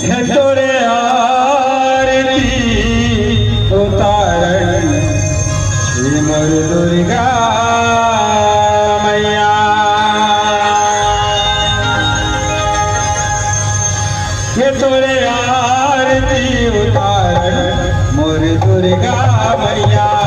है तोरे आरती उतारण श्री मोर दुर्गा मैया। ये तोरे आरती उतारण मोर दुर्गा मैया।